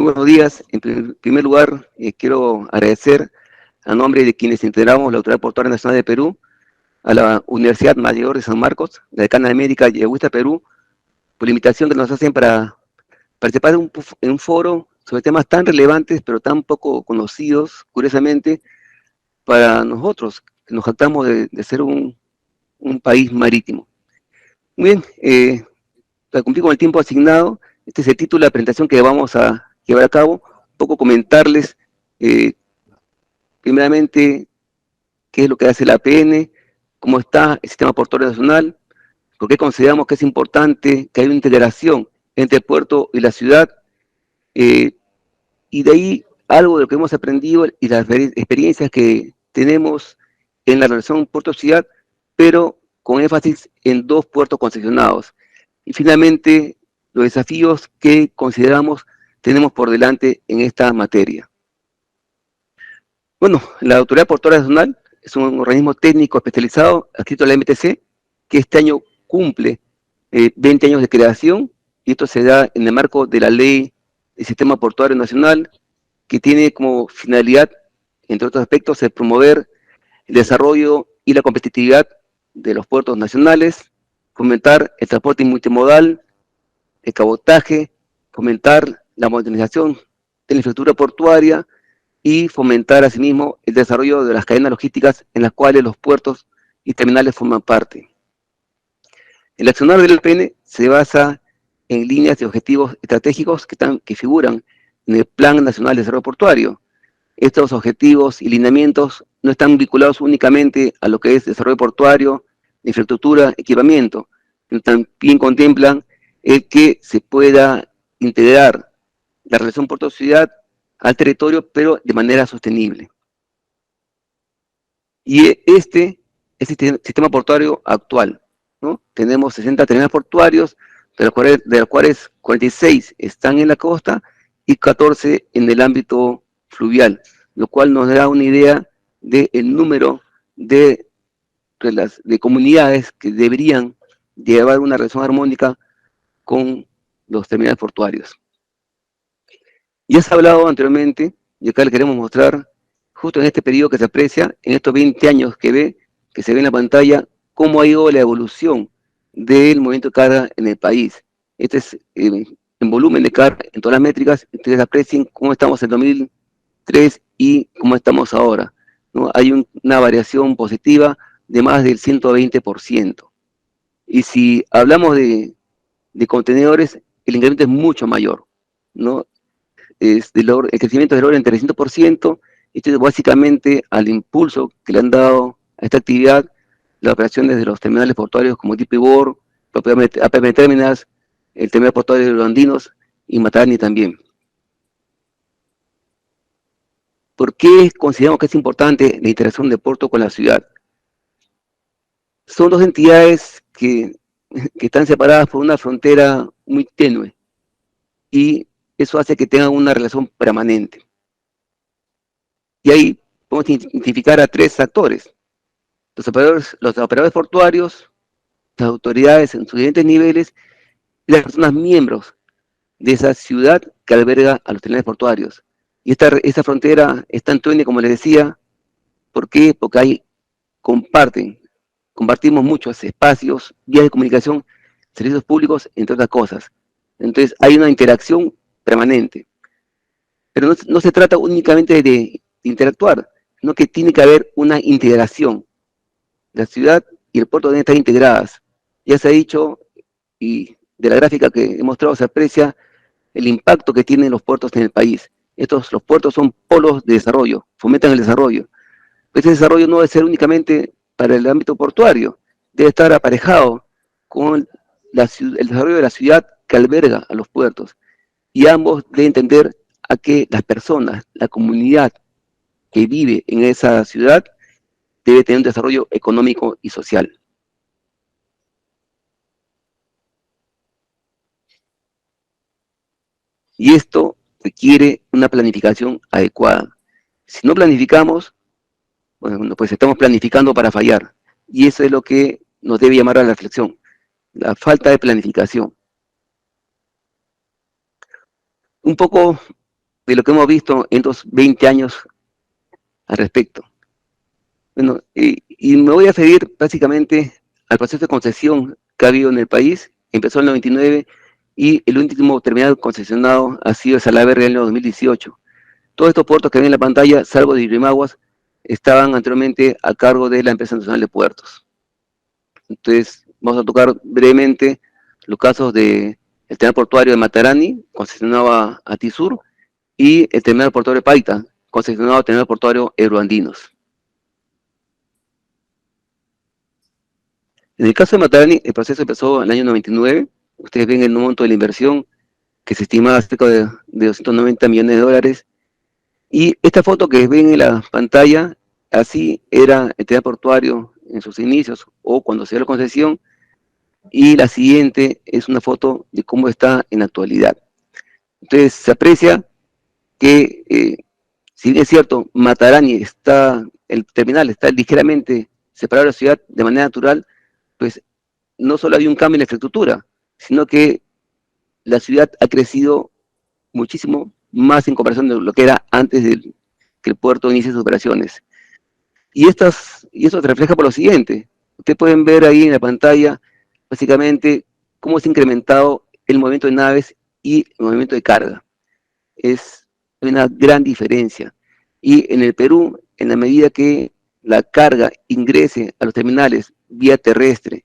buenos días. En primer lugar, quiero agradecer a nombre de quienes integramos la Autoridad Portuaria Nacional de Perú, a la Universidad Mayor de San Marcos, la Decana de América y Augusta Perú, por la invitación que nos hacen para participar en un foro sobre temas tan relevantes, pero tan poco conocidos, curiosamente, para nosotros, que nos jactamos de ser un país marítimo. Muy bien, para cumplir con el tiempo asignado, este es el título de la presentación que vamos a llevar a cabo. Un poco comentarles, eh, primeramente, qué es lo que hace la APN, cómo está el sistema portuario nacional, por qué consideramos que es importante que haya una integración entre el puerto y la ciudad, eh, y de ahí algo de lo que hemos aprendido y las experiencias que tenemos en la relación puerto-ciudad, pero con énfasis en dos puertos concesionados. Y finalmente, los desafíos que consideramos tenemos por delante en esta materia. Bueno, la Autoridad Portuaria Nacional es un organismo técnico especializado adscrito a la MTC, que este año cumple 20 años de creación, y esto se da en el marco de la Ley del Sistema Portuario Nacional, que tiene como finalidad, entre otros aspectos, el promover el desarrollo y la competitividad de los puertos nacionales, fomentar el transporte multimodal, el cabotaje, fomentar la modernización de la infraestructura portuaria y fomentar asimismo el desarrollo de las cadenas logísticas en las cuales los puertos y terminales forman parte. El accionar del APN se basa en líneas de objetivos estratégicos que figuran en el Plan Nacional de Desarrollo Portuario. Estos objetivos y lineamientos no están vinculados únicamente a lo que es desarrollo portuario, infraestructura, equipamiento, sino también contemplan el que se pueda integrar la relación puerto-ciudad al territorio, pero de manera sostenible. Y este es el sistema portuario actual, ¿no? Tenemos 60 terminales portuarios, de los cuales 46 están en la costa y 14 en el ámbito fluvial, lo cual nos da una idea del número de comunidades que deberían llevar una relación armónica con los terminales portuarios. Ya se ha hablado anteriormente, y acá le queremos mostrar, justo en este periodo que se aprecia, en estos 20 años que se ve en la pantalla, cómo ha ido la evolución del movimiento de carga en el país. Este es en volumen de carga, en todas las métricas. Ustedes aprecien cómo estamos en 2003 y cómo estamos ahora, ¿no? Hay una variación positiva de más del 120%. Y si hablamos de contenedores, el incremento es mucho mayor, ¿no? El crecimiento del orden entre 300%, esto es básicamente al impulso que le han dado a esta actividad las operaciones de los terminales portuarios como DP World, APM Terminals, el terminal portuario de los Andinos y Matarani también. ¿Por qué consideramos que es importante la interacción de puerto con la ciudad? Son dos entidades que están separadas por una frontera muy tenue, y eso hace que tengan una relación permanente. Y ahí podemos identificar a tres actores: los operadores portuarios, las autoridades en sus diferentes niveles y las personas miembros de esa ciudad que alberga a los terminales portuarios. Y esta frontera es tan tenue, como les decía. ¿Por qué? Porque ahí compartimos muchos espacios, vías de comunicación, servicios públicos, entre otras cosas. Entonces hay una interacción permanente. Pero no se trata únicamente de interactuar, sino que tiene que haber una integración. La ciudad y el puerto deben estar integradas. Ya se ha dicho, y de la gráfica que he mostrado se aprecia el impacto que tienen los puertos en el país. Los puertos son polos de desarrollo, fomentan el desarrollo. Ese desarrollo no debe ser únicamente para el ámbito portuario, debe estar aparejado con el desarrollo de la ciudad que alberga a los puertos. Y ambos deben entender a que las personas, la comunidad que vive en esa ciudad, debe tener un desarrollo económico y social. Y esto requiere una planificación adecuada. Si no planificamos, bueno, pues estamos planificando para fallar. Y eso es lo que nos debe llamar a la reflexión: la falta de planificación. Un poco de lo que hemos visto en estos 20 años al respecto. Bueno, y me voy a referir básicamente al proceso de concesión que ha habido en el país. Empezó en el 99 y el último terminal concesionado ha sido Salaverry en el año 2018. Todos estos puertos que ven en la pantalla, salvo de Yurimaguas, estaban anteriormente a cargo de la Empresa Nacional de Puertos. Entonces, vamos a tocar brevemente los casos de el terminal portuario de Matarani, concesionado a Tisur, y el terminal portuario de Paita, concesionado al terminal portuario Euroandinos. En el caso de Matarani, el proceso empezó en el año 99. Ustedes ven el monto de la inversión, que se estimaba cerca de 290 millones de dólares. Y esta foto que ven en la pantalla, así era el terminal portuario en sus inicios o cuando se dio la concesión. Y la siguiente es una foto de cómo está en la actualidad. Entonces se aprecia que, si bien es cierto, Matarani está, el terminal está ligeramente separado de la ciudad de manera natural, pues no solo hay un cambio en la infraestructura, sino que la ciudad ha crecido muchísimo más en comparación de lo que era antes de que el puerto inicie sus operaciones. Y esto se refleja por lo siguiente. Ustedes pueden ver ahí en la pantalla, básicamente, cómo se ha incrementado el movimiento de naves y el movimiento de carga. Es una gran diferencia. Y en el Perú, en la medida que la carga ingrese a los terminales vía terrestre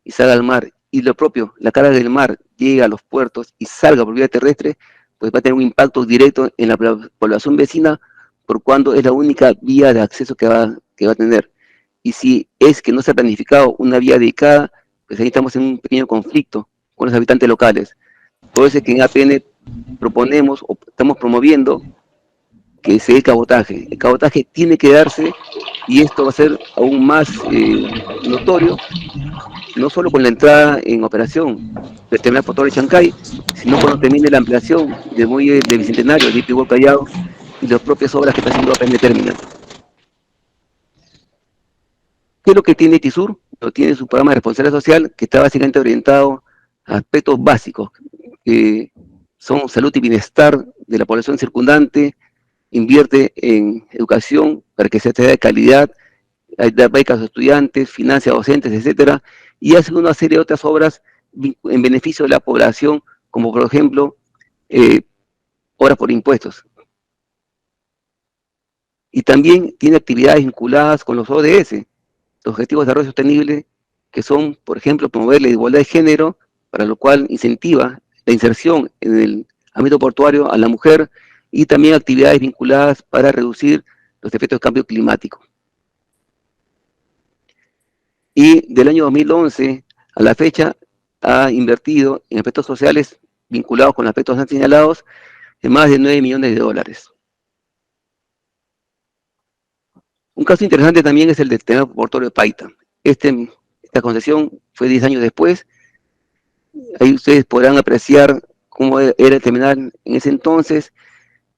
y salga al mar, y lo propio, la carga del mar llega a los puertos y salga por vía terrestre, pues va a tener un impacto directo en la población vecina, por cuando es la única vía de acceso que va a tener. Y si es que no se ha planificado una vía dedicada, pues ahí estamos en un pequeño conflicto con los habitantes locales. Por eso es que en APN proponemos o estamos promoviendo que se dé cabotaje. El cabotaje tiene que darse, y esto va a ser aún más notorio, no solo con la entrada en operación del terminal portuario de Chancay, sino cuando termine la ampliación del muelle de Bicentenario, de Ipigüe Callao, y las propias obras que está haciendo APN Terminal. ¿Qué es lo que tiene TISUR? Lo tiene su programa de responsabilidad social, que está básicamente orientado a aspectos básicos, que son salud y bienestar de la población circundante, invierte en educación para que sea de calidad, da becas a estudiantes, financia a docentes, etcétera, y hace una serie de otras obras en beneficio de la población, como por ejemplo, obras por impuestos. Y también tiene actividades vinculadas con los ODS, los Objetivos de Desarrollo Sostenible, que son, por ejemplo, promover la igualdad de género, para lo cual incentiva la inserción en el ámbito portuario a la mujer, y también actividades vinculadas para reducir los efectos del cambio climático. Y del año 2011 a la fecha ha invertido en aspectos sociales vinculados con aspectos antes señalados en más de 9 millones de dólares. Un caso interesante también es el del terminal portuario de Paita. Esta concesión fue 10 años después. Ahí ustedes podrán apreciar cómo era el terminal en ese entonces.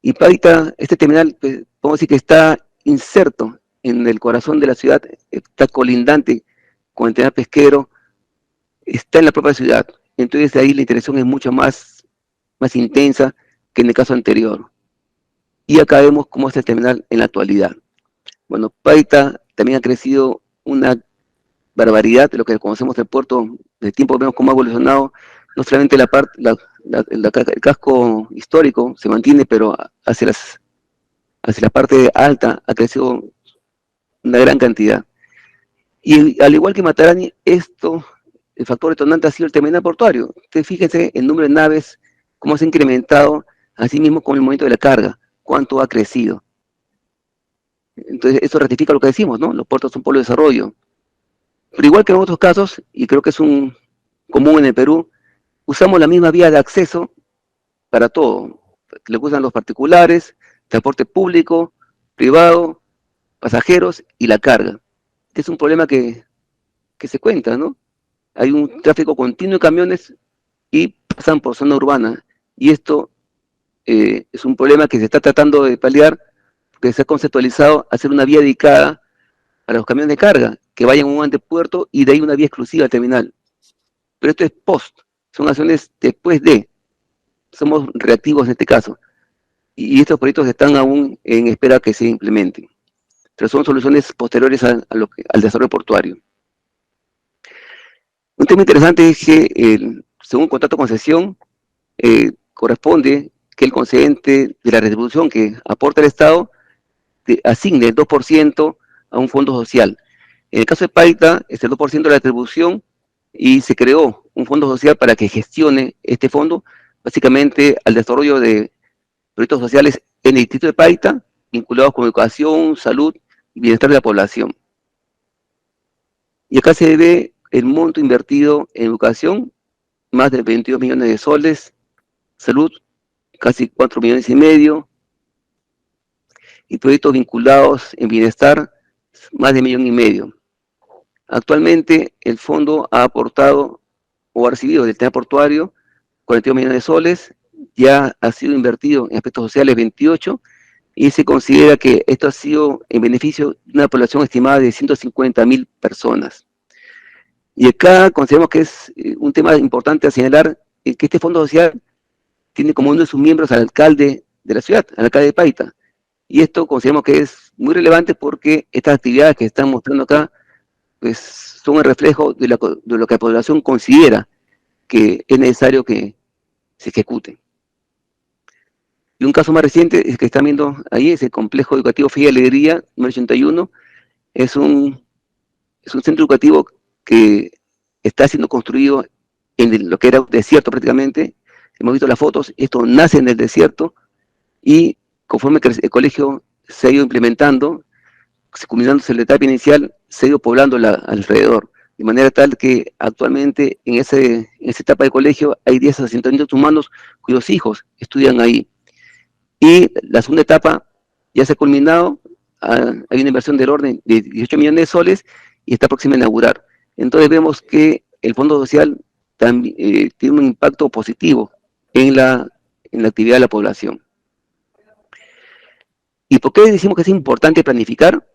Y Paita, este terminal, pues, podemos decir que está inserto en el corazón de la ciudad, está colindante con el terminal pesquero, está en la propia ciudad. Entonces ahí la interacción es mucho más intensa que en el caso anterior. Y acá vemos cómo está el terminal en la actualidad. Bueno, Paita también ha crecido una barbaridad de lo que conocemos del puerto, de tiempo vemos cómo ha evolucionado. No solamente el casco histórico se mantiene, pero hacia la parte alta ha crecido una gran cantidad. Y al igual que Matarani, el factor detonante ha sido el terminal portuario. Ustedes fíjense el número de naves, cómo se ha incrementado, así mismo con el movimiento de la carga, cuánto ha crecido. Entonces, eso ratifica lo que decimos, ¿no? Los puertos son polo de desarrollo. Pero igual que en otros casos, y creo que es un común en el Perú, usamos la misma vía de acceso para todo. Lo usan los particulares, transporte público, privado, pasajeros y la carga. Este es un problema que se cuenta, ¿no? Hay un tráfico continuo de camiones y pasan por zona urbana. Y esto es un problema que se está tratando de paliar, porque se ha conceptualizado hacer una vía dedicada para los camiones de carga, que vayan a un antepuerto y de ahí una vía exclusiva al terminal. Pero esto es post, son acciones después de, somos reactivos en este caso. y estos proyectos están aún en espera que se implementen. Pero son soluciones posteriores al desarrollo portuario. Un tema interesante es que, según contrato de concesión, corresponde que el concedente de la retribución que aporta el Estado asigne el 2% a un fondo social. En el caso de Paita, es el 2% de la retribución y se creó un fondo social para que gestione este fondo, básicamente al desarrollo de proyectos sociales en el distrito de Paita, vinculados con educación, salud y bienestar de la población. Y acá se ve el monto invertido en educación, más de 22 millones de soles, salud, casi 4 millones y medio, y proyectos vinculados en bienestar, más de 1,5 millones. Actualmente el fondo ha aportado o ha recibido del tema portuario 42 millones de soles, ya ha sido invertido en aspectos sociales 28, y se considera que esto ha sido en beneficio de una población estimada de 150.000 personas. Y acá consideramos que es un tema importante a señalar, que este fondo social tiene como uno de sus miembros al alcalde de la ciudad, al alcalde de Paita. Y esto consideramos que es muy relevante porque estas actividades que están mostrando acá pues, son el reflejo de lo que la población considera que es necesario que se ejecute. Y un caso más reciente es que están viendo ahí, es el complejo educativo Fe y Alegría, número 81, es un centro educativo que está siendo construido en lo que era un desierto prácticamente. Hemos visto las fotos, esto nace en el desierto y conforme el colegio se ha ido implementando, culminándose la etapa inicial, se ha ido poblando alrededor, de manera tal que actualmente en esa etapa de colegio hay 10 asentamientos humanos cuyos hijos estudian ahí. Y la segunda etapa ya se ha culminado, hay una inversión del orden de 18 millones de soles y está próxima a inaugurar. Entonces vemos que el Fondo Social también, tiene un impacto positivo en la actividad de la población. ¿Y por qué decimos que es importante planificar?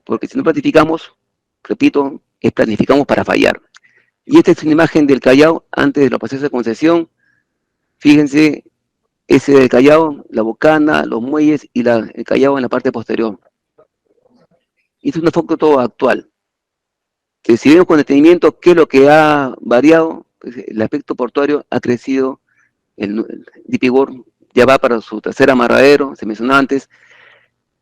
Porque si no planificamos, repito, planificamos para fallar. Y esta es una imagen del Callao antes de los procesos de concesión. Fíjense, ese del Callao, la bocana, los muelles y el Callao en la parte posterior. Y es una foto actual. Que si vemos con detenimiento qué es lo que ha variado, pues el aspecto portuario ha crecido, el DP World ya va para su tercer amarradero, se mencionó antes,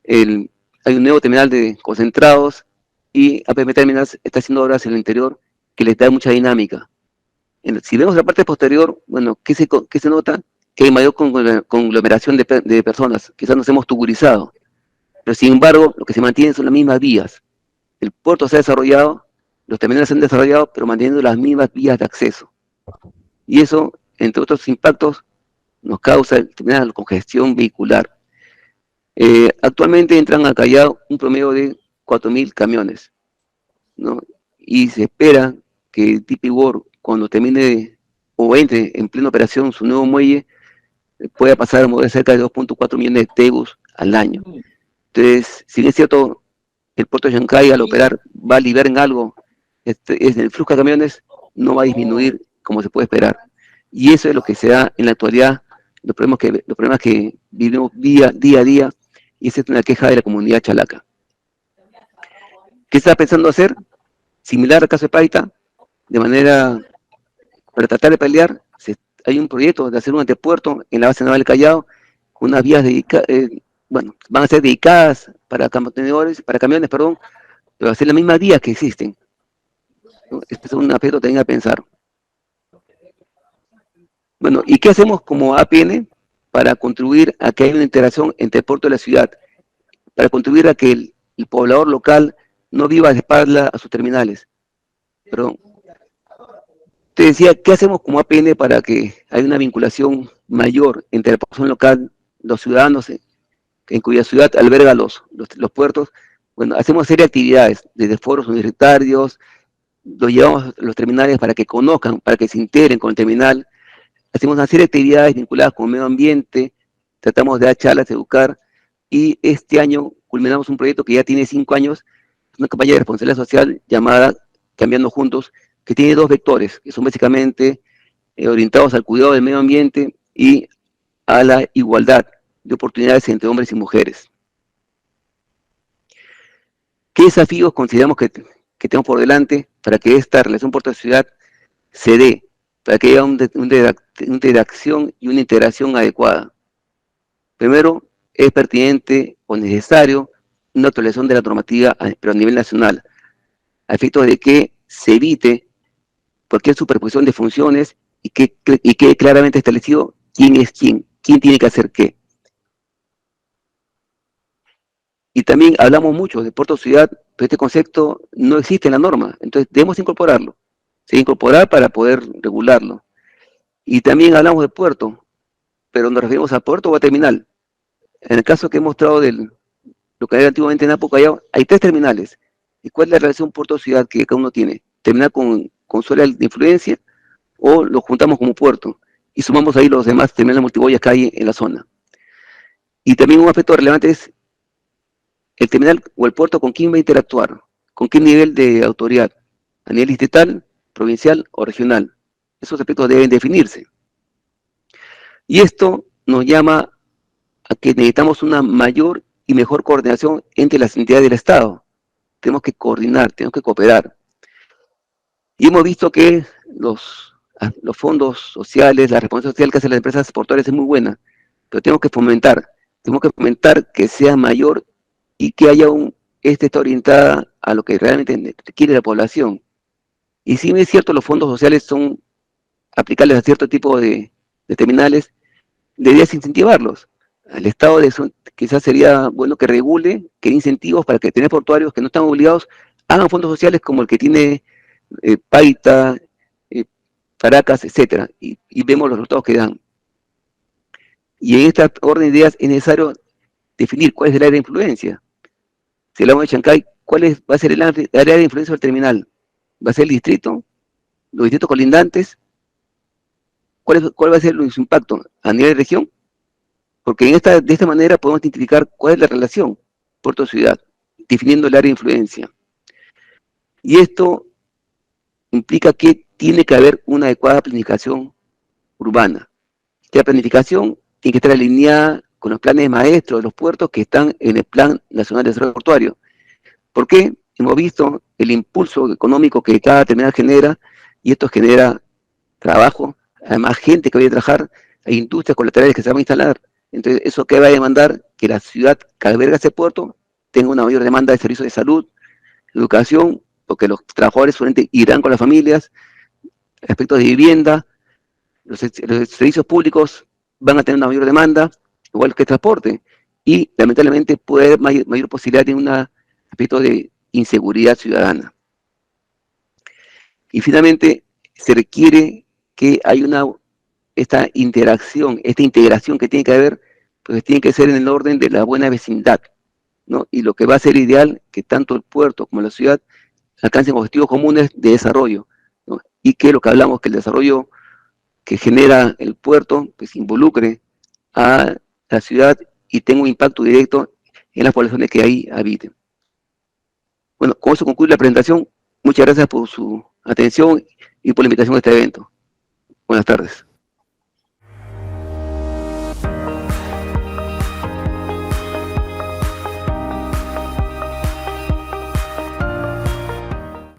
hay un nuevo terminal de concentrados y APM Terminals está haciendo obras en el interior que les da mucha dinámica. Si vemos la parte posterior, bueno, ¿qué se nota? Que hay mayor conglomeración de personas, quizás nos hemos tuburizado, pero sin embargo, lo que se mantiene son las mismas vías. El puerto se ha desarrollado, los terminales se han desarrollado, pero manteniendo las mismas vías de acceso. Y eso, entre otros impactos, nos causa la congestión vehicular. Actualmente entran a Callao un promedio de 4.000 camiones, ¿no? Y se espera que DP World, cuando termine o entre en plena operación su nuevo muelle, pueda pasar a mover cerca de 2,4 millones de TEUs al año. Entonces, si bien es cierto, el puerto de Chancay al operar va a liberar en algo, el flujo de camiones no va a disminuir como se puede esperar. Y eso es lo que se da en la actualidad, los problemas que vivimos día a día, y esa es una queja de la comunidad chalaca. ¿Qué está pensando hacer? Similar al caso de Paita, de manera, para tratar de pelear, hay un proyecto de hacer un antepuerto en la base naval del Callao, con unas vías dedicadas, bueno, van a ser dedicadas para camiones, pero va a ser las mismas vías que existen, ¿no? Este es un aspecto también a pensar. Bueno, ¿y qué hacemos como APN para contribuir a que haya una interacción entre el puerto y la ciudad? Para contribuir a que el poblador local no viva de espalda a sus terminales. Perdón. Te decía, ¿qué hacemos como APN para que haya una vinculación mayor entre la población local, los ciudadanos en cuya ciudad alberga los puertos? Bueno, hacemos serie de actividades, desde foros universitarios, los llevamos a los terminales para que conozcan, para que se integren con el terminal. Hacemos una serie de actividades vinculadas con el medio ambiente, tratamos de dar charlas, educar, y este año culminamos un proyecto que ya tiene 5 años, una campaña de responsabilidad social llamada Cambiando Juntos, que tiene 2 vectores, que son básicamente orientados al cuidado del medio ambiente y a la igualdad de oportunidades entre hombres y mujeres. ¿Qué desafíos consideramos que tenemos por delante para que esta relación puerto-ciudad se dé, para que haya una interacción y una integración adecuada? Primero, es pertinente o necesario una actualización de la normativa, pero a nivel nacional, a efectos de que se evite cualquier superposición de funciones y que quede claramente establecido quién es quién tiene que hacer qué. Y también hablamos mucho de puerto ciudad, pero este concepto no existe en la norma, entonces debemos incorporarlo. Se debe incorporar para poder regularlo. Y también hablamos de puerto, pero nos referimos a puerto o a terminal. En el caso que he mostrado de lo que era antiguamente en Apocayao, hay 3 terminales. ¿Y cuál es la relación puerto-ciudad que cada uno tiene? ¿Terminal con suela de influencia o lo juntamos como puerto? Y sumamos ahí los demás terminales multiboyas que hay en la zona. Y también un aspecto relevante es el terminal o el puerto con quién va a interactuar, con qué nivel de autoridad, a nivel distrital, provincial o regional. Esos aspectos deben definirse. Y esto nos llama a que necesitamos una mayor y mejor coordinación entre las entidades del Estado. Tenemos que coordinar, tenemos que cooperar. Y hemos visto que los fondos sociales, la responsabilidad social que hacen las empresas portuarias es muy buena, pero tenemos que fomentar que sea mayor y que haya está orientada a lo que realmente quiere la población. Y si bien es cierto, los fondos sociales son aplicables a cierto tipo de terminales, deberías incentivarlos. El Estado quizás sería bueno que regule, que dé incentivos para que tener portuarios que no están obligados hagan fondos sociales como el que tiene Paita, Caracas, etcétera, y vemos los resultados que dan. Y en esta orden de ideas es necesario definir cuál es el área de influencia. Si hablamos de Chancay, va a ser el área de influencia del terminal? ¿Va a ser el distrito? ¿Los distritos colindantes? ¿Cuál va a ser su impacto a nivel de región? Porque de esta manera podemos identificar cuál es la relación puerto-ciudad, definiendo el área de influencia. Y esto implica que tiene que haber una adecuada planificación urbana. La planificación tiene que estar alineada con los planes maestros de los puertos que están en el Plan Nacional de Desarrollo Portuario. ¿Por qué? Hemos visto el impulso económico que cada terminal genera, y esto genera trabajo, además gente que vaya a trabajar, hay industrias colaterales que se van a instalar. Entonces, ¿eso qué va a demandar? Que la ciudad que alberga ese puerto tenga una mayor demanda de servicios de salud, educación, porque los trabajadores solamente irán con las familias, aspectos de vivienda, los servicios públicos van a tener una mayor demanda, igual que transporte, y lamentablemente puede haber mayor posibilidad de un aspecto de inseguridad ciudadana. Y finalmente, se requiere que haya esta interacción, esta integración que tiene que haber, pues tiene que ser en el orden de la buena vecindad, ¿no? Y lo que va a ser ideal, que tanto el puerto como la ciudad alcancen objetivos comunes de desarrollo, ¿no? Y que lo que hablamos, que el desarrollo que genera el puerto, pues involucre a la ciudad y tenga un impacto directo en las poblaciones que ahí habiten. Bueno, con eso concluye la presentación. Muchas gracias por su atención y por la invitación a este evento. Buenas tardes.